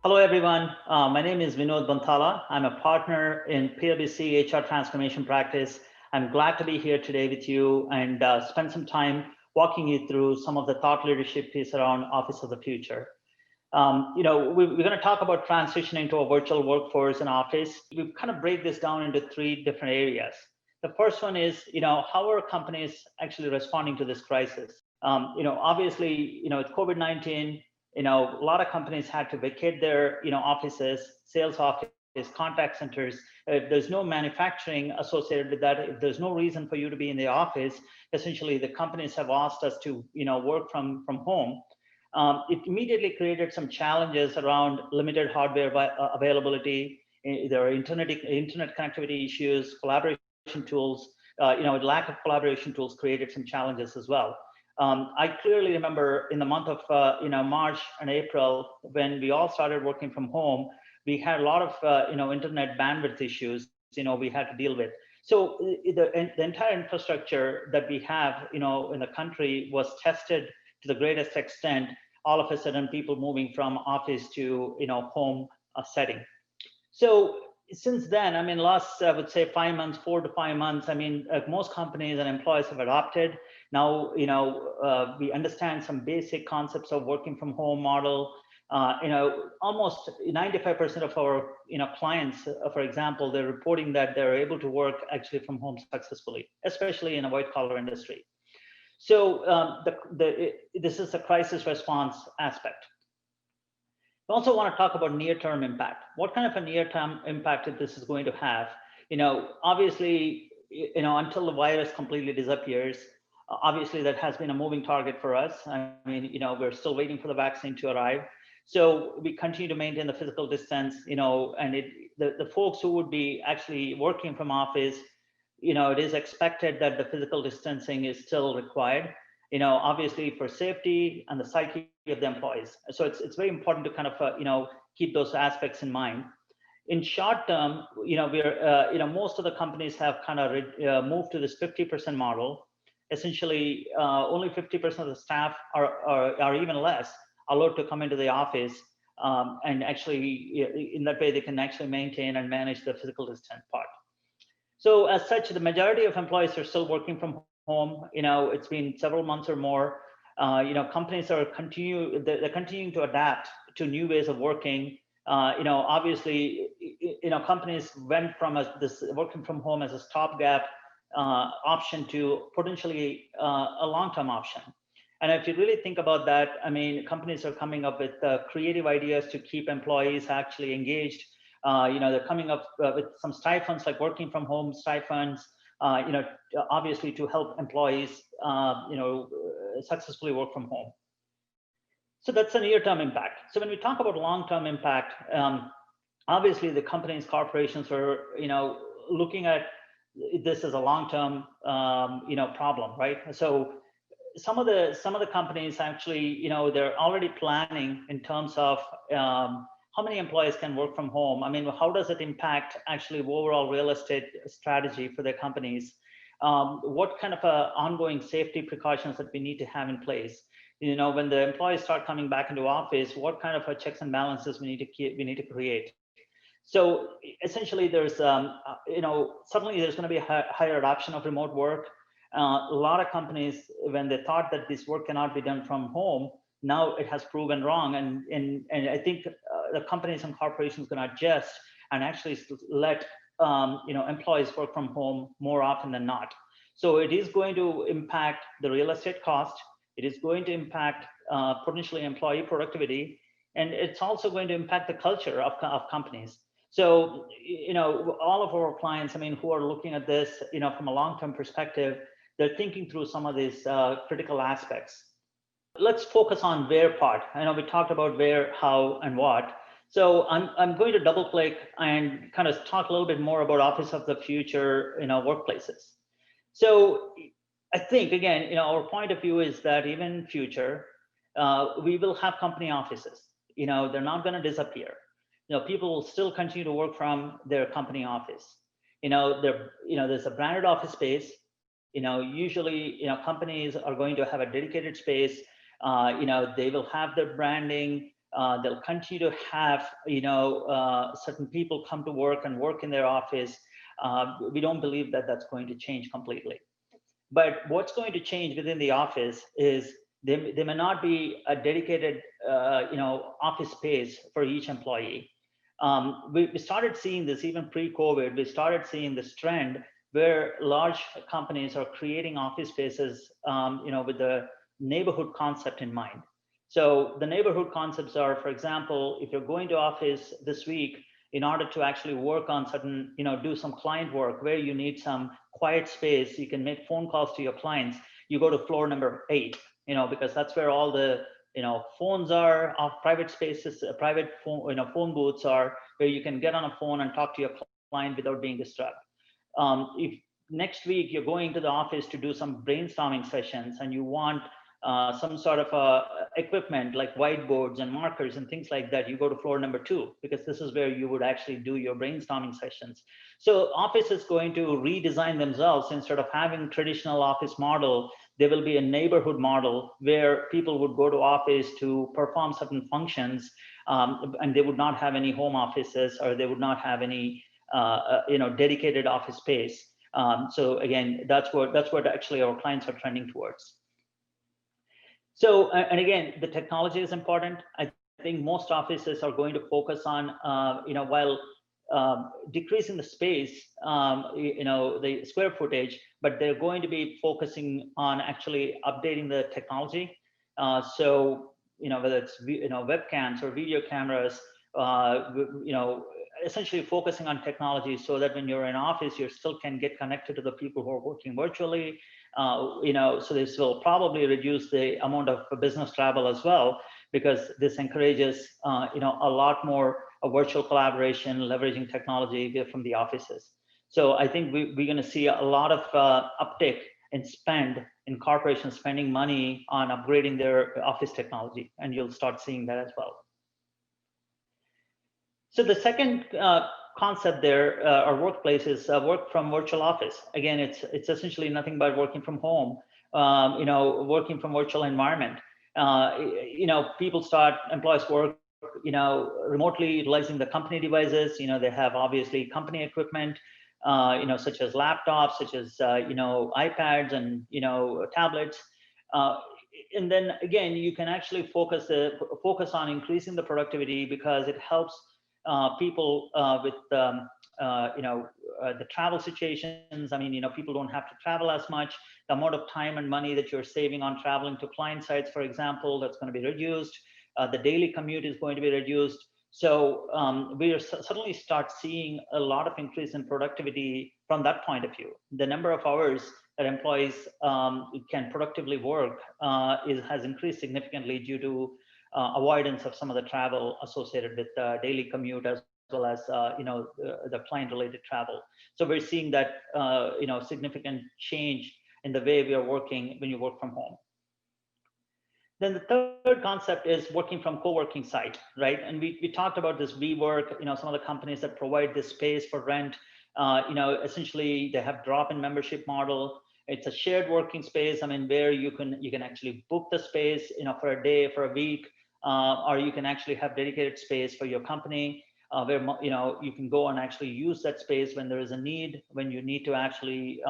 Hello, everyone. My name is Vinod Bonthala. I'm a partner in PwC HR Transformation Practice. I'm glad to be here today with you and spend some time walking you through some of the thought leadership piece around Office of the Future. We're going to talk about transitioning to a virtual workforce in Office. We kind of break this down into three different areas. The first one is, how are companies actually responding to this crisis? Obviously, with COVID-19, a lot of companies had to vacate their, offices, sales office, contact centers. If there's no manufacturing associated with that, if there's no reason for you to be in the office, essentially the companies have asked us to, work from home. It immediately created some challenges around limited hardware availability. There are internet connectivity issues, collaboration tools. Lack of collaboration tools created some challenges as well. I clearly remember in the month of March and April, when we all started working from home, we had a lot of internet bandwidth issues we had to deal with. So the entire infrastructure that we have in the country was tested to the greatest extent. All of a sudden, people moving from office to home setting. So since then, I mean, last I would say 5 months, 4 to 5 months. I mean, most companies and employees have adopted. Now, we understand some basic concepts of working from home model. Almost 95% of our clients, for example, they're reporting that they're able to work actually from home successfully, especially in a white collar industry. So this is a crisis response aspect. I also want to talk about near-term impact. What kind of a near-term impact this is going to have? Obviously, until the virus completely disappears, obviously that has been a moving target for us. I mean, we're still waiting for the vaccine to arrive. So we continue to maintain the physical distance, and the folks who would be actually working from office, it is expected that the physical distancing is still required, obviously for safety and the psyche of the employees. So it's very important to kind of, keep those aspects in mind. In short term, we're, most of the companies have kind of moved to this 50% model. Essentially, only 50% of the staff are even less allowed to come into the office. And actually, in that way, they can actually maintain and manage the physical distance part. So as such, the majority of employees are still working from home. It's been several months or more. Companies are continuing to adapt to new ways of working. Obviously, companies went from this working from home as a stopgap option to potentially a long-term option. And if you really think about that, I mean, companies are coming up with creative ideas to keep employees actually engaged. They're coming up with some stipends, like working from home stipends, obviously to help employees, successfully work from home. So that's a near-term impact. So when we talk about long-term impact, obviously the companies, corporations are, looking at this as a long-term, problem, right? So some of the companies actually, they're already planning in terms of how many employees can work from home. I mean, how does it impact actually overall real estate strategy for their companies? What kind of ongoing safety precautions that we need to have in place? When the employees start coming back into office, what kind of checks and balances we need to create? So essentially, there's suddenly there's going to be a higher adoption of remote work. A lot of companies, when they thought that this work cannot be done from home, now it has proven wrong, and I think the companies and corporations going to adjust and actually let employees work from home more often than not. So it is going to impact the real estate cost. It is going to impact potentially employee productivity, and it's also going to impact the culture of companies. So all of our clients, I mean, who are looking at this, from a long-term perspective, they're thinking through some of these critical aspects. Let's focus on where part. I know we talked about where, how, and what. So I'm going to double click and kind of talk a little bit more about Office of the Future in our workplaces. So I think, again, our point of view is that even in future, we will have company offices. They're not going to disappear. People will still continue to work from their company office. There's a branded office space. Usually, companies are going to have a dedicated space. They will have their branding. They'll continue to have, certain people come to work and work in their office. We don't believe that that's going to change completely. But what's going to change within the office is there may not be a dedicated, office space for each employee. We started seeing this even pre-COVID. We started seeing this trend where large companies are creating office spaces, with the neighborhood concept in mind. So the neighborhood concepts are, for example, if you're going to office this week, in order to actually work on certain, do some client work where you need some quiet space, you can make phone calls to your clients, you go to floor number 8, because that's where all the, phones are, private spaces, private phone, phone booths are, where you can get on a phone and talk to your client without being disturbed. If next week you're going to the office to do some brainstorming sessions and you want some sort of equipment like whiteboards and markers and things like that, you go to floor number 2, because this is where you would actually do your brainstorming sessions. So office is going to redesign themselves. Instead of having traditional office model, there will be a neighborhood model where people would go to office to perform certain functions, and they would not have any home offices, or they would not have any dedicated office space. So again, that's what actually our clients are trending towards. So, and again, the technology is important. I think most offices are going to focus on, while decreasing the space, the square footage, but they're going to be focusing on actually updating the technology. So, whether it's, webcams or video cameras, essentially focusing on technology so that when you're in office, you still can get connected to the people who are working virtually. So this will probably reduce the amount of business travel as well, because this encourages, a lot more virtual collaboration, leveraging technology from the offices. So I think we're going to see a lot of uptick in spend in corporations spending money on upgrading their office technology, and you'll start seeing that as well. So the second concept there, our workplace, is work from virtual office. Again, it's essentially nothing but working from home, working from virtual environment. Employees work, remotely utilizing the company devices. They have obviously company equipment, such as laptops, such as, iPads and, tablets. And then again, you can actually focus on increasing the productivity, because it helps people with the travel situations. I mean, people don't have to travel as much. The amount of time and money that you're saving on traveling to client sites, for example, that's going to be reduced. The daily commute is going to be reduced. So we are suddenly start seeing a lot of increase in productivity from that point of view. The number of hours that employees can productively work has increased significantly due to avoidance of some of the travel associated with daily commute, as well as the client-related travel. So we're seeing that significant change in the way we are working when you work from home. Then the third concept is working from co-working site, right? And we talked about this WeWork, some of the companies that provide this space for rent, essentially they have drop-in membership model. It's a shared working space. I mean, where you can actually book the space, for a day, for a week, or you can actually have dedicated space for your company, where you can go and actually use that space when there is a need, when you need to actually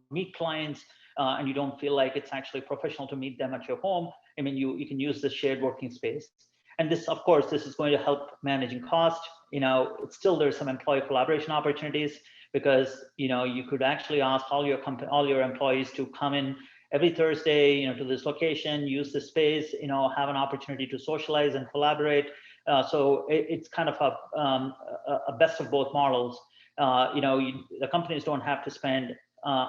meet clients, and you don't feel like it's actually professional to meet them at your home. I mean, you can use the shared working space. And this, of course, this is going to help managing cost. Still there's some employee collaboration opportunities, because you could actually ask all your employees to come in every Thursday, to this location, use the space, have an opportunity to socialize and collaborate. So it's kind of a best of both models. The companies don't have to spend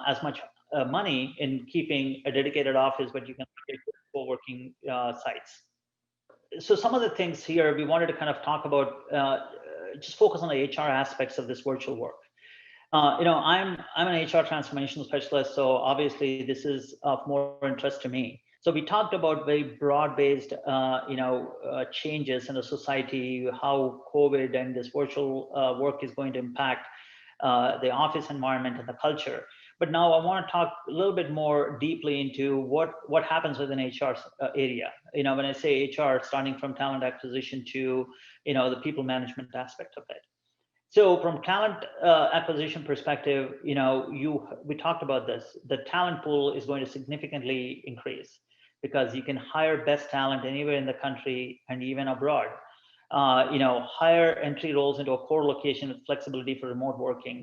as much money in keeping a dedicated office, but you can create co-working sites. So some of the things here we wanted to kind of talk about, just focus on the HR aspects of this virtual work. I'm an HR transformation specialist, so obviously this is of more interest to me. So we talked about very broad-based, changes in the society, how COVID and this virtual work is going to impact the office environment and the culture. But now I want to talk a little bit more deeply into what happens within HR area. When I say HR, starting from talent acquisition to the people management aspect of it. So from talent acquisition perspective, we talked about this. The talent pool is going to significantly increase because you can hire best talent anywhere in the country and even abroad. Hire entry roles into a core location with flexibility for remote working.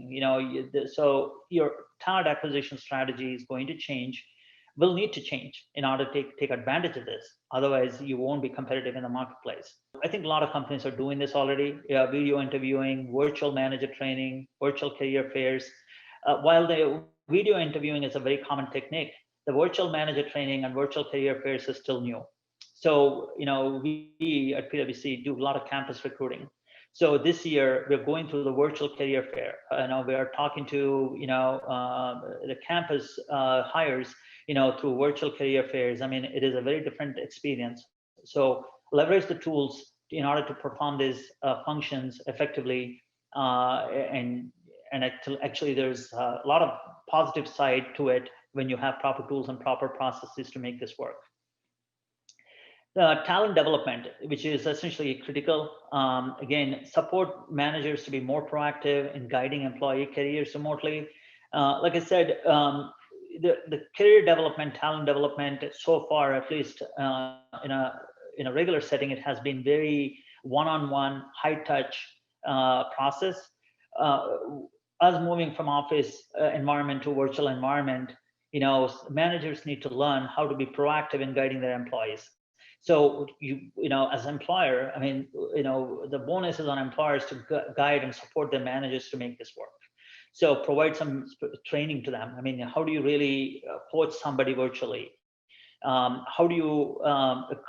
So your talent acquisition strategy is going to change, will need to change in order to take advantage of this. Otherwise, you won't be competitive in the marketplace. I think a lot of companies are doing this already. Video interviewing, virtual manager training, virtual career fairs. While the video interviewing is a very common technique, the virtual manager training and virtual career fairs is still new. So, we at PwC do a lot of campus recruiting. So this year we're going through the virtual career fair. We are talking to, the campus hires, through virtual career fairs. I mean, it is a very different experience. So leverage the tools in order to perform these functions effectively. And actually there's a lot of positive side to it when you have proper tools and proper processes to make this work. Talent development, which is essentially critical. Again, support managers to be more proactive in guiding employee careers remotely. Like I said, the career development, talent development, so far, at least in a regular setting, it has been very one-on-one, high-touch process. Us moving from office environment to virtual environment, managers need to learn how to be proactive in guiding their employees. So as an employer, I mean, the bonus is on employers to guide and support their managers to make this work. So provide some training to them. I mean, how do you really coach somebody virtually? How do you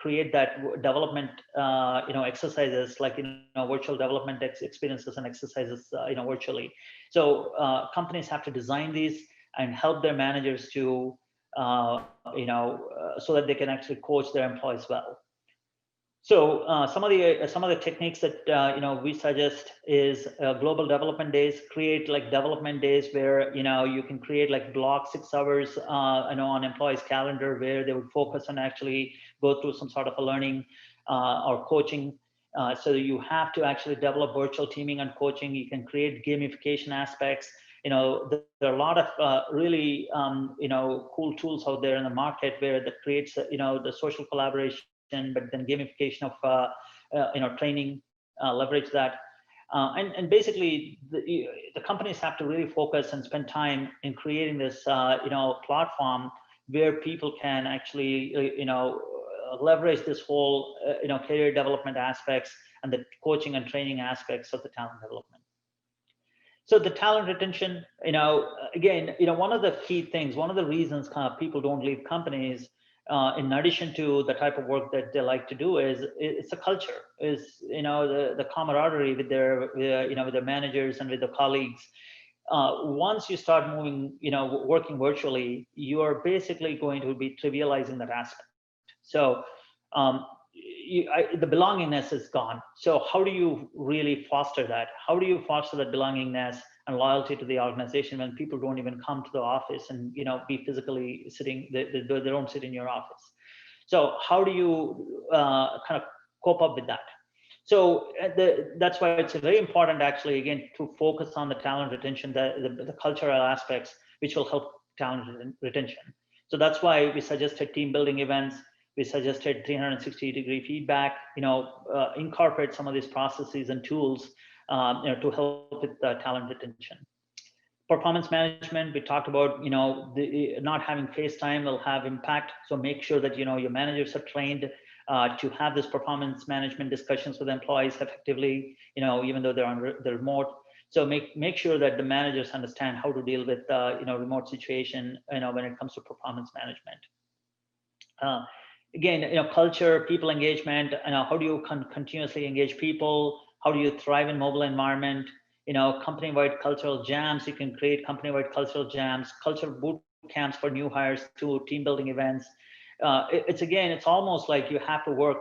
create that development, exercises like virtual development experiences and exercises, virtually. So companies have to design these and help their managers to so that they can actually coach their employees well. So some of the techniques that we suggest is global development days. Create like development days where you can create like block 6 hours on employees' calendar where they would focus on actually go through some sort of a learning or coaching. So you have to actually develop virtual teaming and coaching. You can create gamification aspects. There are a lot of really cool tools out there in the market where that creates the social collaboration, but then gamification of training, leverage that, and basically the companies have to really focus and spend time in creating this platform where people can actually leverage this whole career development aspects and the coaching and training aspects of the talent development. So the talent retention, again, one of the key things, one of the reasons people don't leave companies, in addition to the type of work that they like to do, is it's a culture, is the camaraderie with their with their managers and with the colleagues. Once you start moving, working virtually, you are basically going to be trivializing that aspect. So the belongingness is gone. So how do you really foster that? How do you foster that belongingness and loyalty to the organization when people don't even come to the office and be physically sitting? They don't sit in your office. So how do you kind of cope up with that? So that's why it's very important, actually, again, to focus on the talent retention, the cultural aspects, which will help talent retention. So that's why we suggested team building events. We suggested 360-degree feedback, incorporate some of these processes and tools to help with talent retention. Performance management, we talked about, not having face time will have impact. So make sure that, your managers are trained to have this performance management discussions with employees effectively, even though they're remote. So make sure that the managers understand how to deal with, remote situation, when it comes to performance management. Again, culture, people engagement, how do you continuously engage people? How do you thrive in mobile environment? Company-wide cultural jams. You can create company-wide cultural jams, cultural boot camps for new hires, to team building events. It's almost like you have to work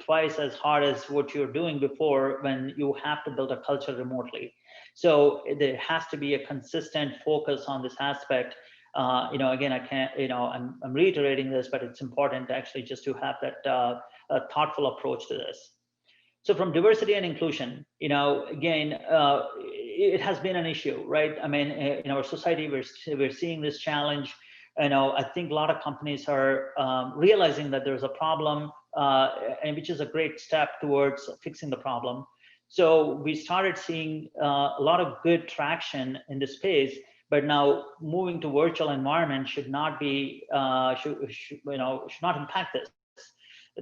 twice as hard as what you're doing before when you have to build a culture remotely. So there has to be a consistent focus on this aspect. Again, I can't, I'm reiterating this, but it's important actually just to have that a thoughtful approach to this. So from diversity and inclusion, again, it has been an issue, right? I mean, in our society, we're seeing this challenge. I think a lot of companies are realizing that there's a problem, and which is a great step towards fixing the problem. So we started seeing a lot of good traction in this space, but now moving to virtual environment should not be should not impact this.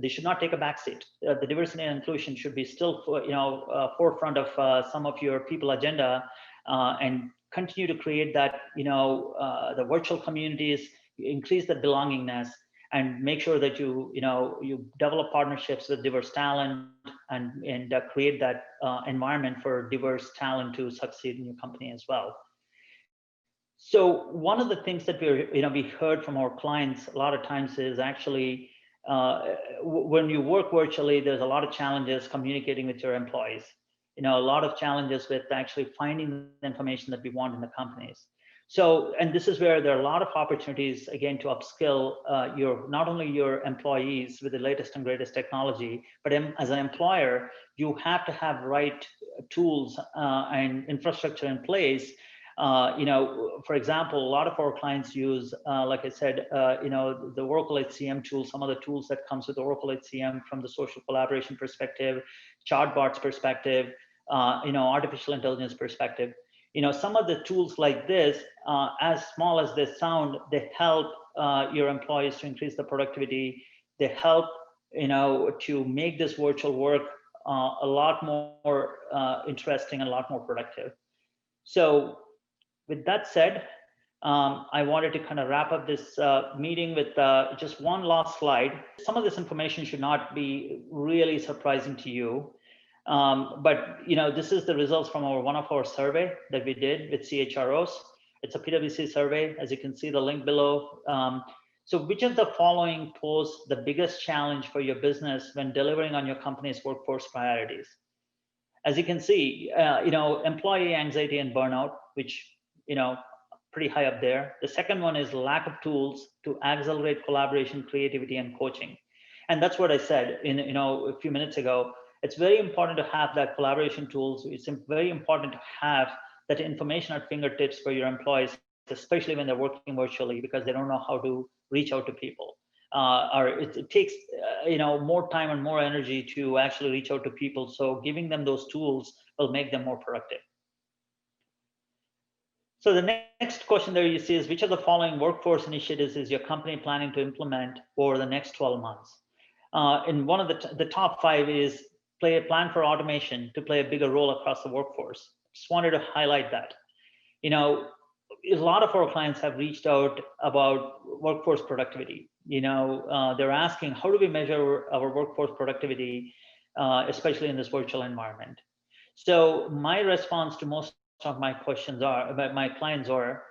They should not take a backseat. The diversity and inclusion should be still, forefront of some of your people agenda, and continue to create that, the virtual communities, increase the belongingness, and make sure that you develop partnerships with diverse talent and create that environment for diverse talent to succeed in your company as well. So one of the things that we heard from our clients a lot of times is actually, when you work virtually, there's a lot of challenges communicating with your employees. A lot of challenges with actually finding the information that we want in the companies. So, and this is where there are a lot of opportunities, again, to upskill not only your employees with the latest and greatest technology, but as an employer, you have to have right tools and infrastructure in place. For example, a lot of our clients use, like I said, the Oracle HCM tool, some of the tools that comes with Oracle HCM from the social collaboration perspective, chatbots perspective, artificial intelligence perspective. Some of the tools like this, as small as they sound, they help your employees to increase the productivity. They help, to make this virtual work a lot more interesting and a lot more productive. So with that said, I wanted to kind of wrap up this meeting with just one last slide. Some of this information should not be really surprising to you, but this is the results from one of our survey that we did with CHROs. It's a PwC survey, as you can see the link below. So which of the following pose the biggest challenge for your business when delivering on your company's workforce priorities? As you can see, employee anxiety and burnout, which, pretty high up there. The second one is lack of tools to accelerate collaboration, creativity, and coaching. And that's what I said a few minutes ago. It's very important to have that collaboration tools. It's very important to have that information at fingertips for your employees, especially when they're working virtually, because they don't know how to reach out to people. Or it takes more time and more energy to actually reach out to people. So giving them those tools will make them more productive. So the next question there you see is, which of the following workforce initiatives is your company planning to implement over the next 12 months? In one of the top 5 is plan for automation to play a bigger role across the workforce. Just wanted to highlight that. A lot of our clients have reached out about workforce productivity. They're asking, how do we measure our workforce productivity, especially in this virtual environment? So my response to most of my my clients are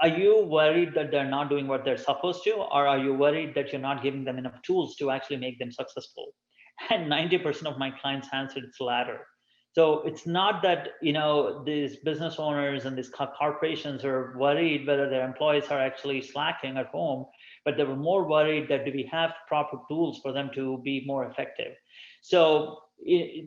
you worried that they're not doing what they're supposed to, or are you worried that you're not giving them enough tools to actually make them successful? And 90% of my clients answered it's the latter. So it's not that these business owners and these corporations are worried whether their employees are actually slacking at home, but they were more worried that do we have proper tools for them to be more effective. So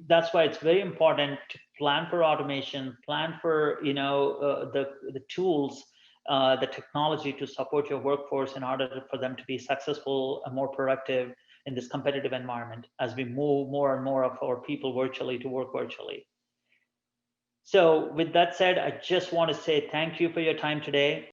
that's why it's very important to plan for automation, plan for the tools, the technology to support your workforce in order for them to be successful and more productive in this competitive environment as we move more and more of our people virtually to work virtually. So with that said, I just want to say thank you for your time today.